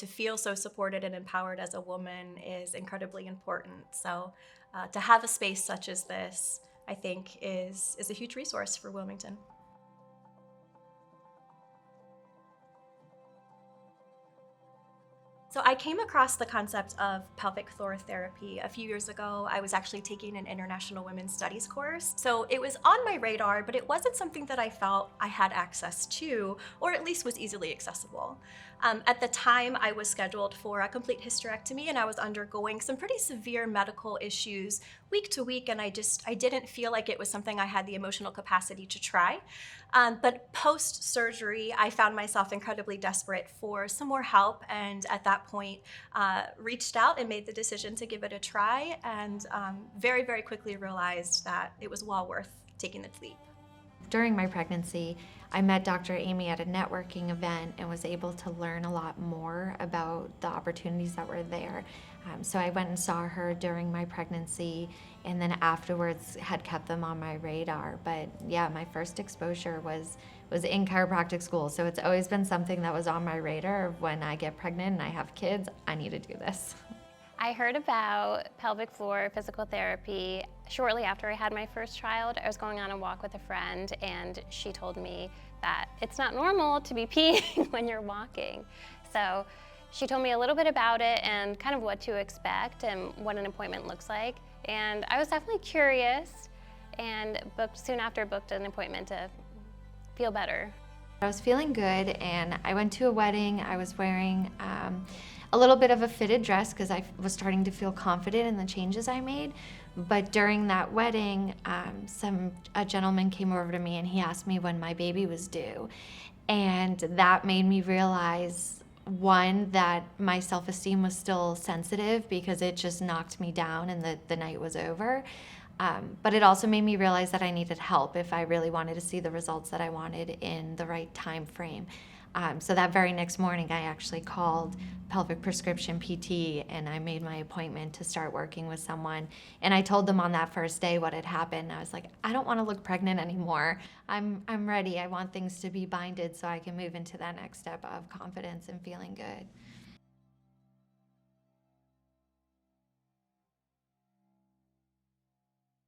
to feel so supported and empowered as a woman is incredibly important. So to have a space such as this, I think is a huge resource for Wilmington. So I came across the concept of pelvic floor therapy a few years ago. I was actually taking an international women's studies course. So it was on my radar, but it wasn't something that I felt I had access to, or at least was easily accessible. At the time, I was scheduled for a complete hysterectomy and I was undergoing some pretty severe medical issues week to week, and I didn't feel like it was something I had the emotional capacity to try. But post-surgery, I found myself incredibly desperate for some more help, and at that point, reached out and made the decision to give it a try, and very, very quickly realized that it was well worth taking the leap. During my pregnancy, I met Dr. Amy at a networking event and was able to learn a lot more about the opportunities that were there. So I went and saw her during my pregnancy, and then afterwards had kept them on my radar. But yeah, my first exposure was in chiropractic school, so it's always been something that was on my radar. When I get pregnant and I have kids, I need to do this. I heard about pelvic floor physical therapy shortly after I had my first child. I was going on a walk with a friend and she told me that it's not normal to be peeing when you're walking. So she told me a little bit about it and kind of what to expect and what an appointment looks like. And I was definitely curious and soon after booked an appointment to feel better. I was feeling good and I went to a wedding. I was wearing a little bit of a fitted dress because I was starting to feel confident in the changes I made. But during that wedding, a gentleman came over to me and he asked me when my baby was due. And that made me realize, one, that my self-esteem was still sensitive because it just knocked me down and the night was over. But it also made me realize that I needed help if I really wanted to see the results that I wanted in the right time frame. So that very next morning, I actually called Pelvic Prescription PT and I made my appointment to start working with someone. And I told them on that first day what had happened. I was like, I don't want to look pregnant anymore. I'm ready. I want things to be binded so I can move into that next step of confidence and feeling good.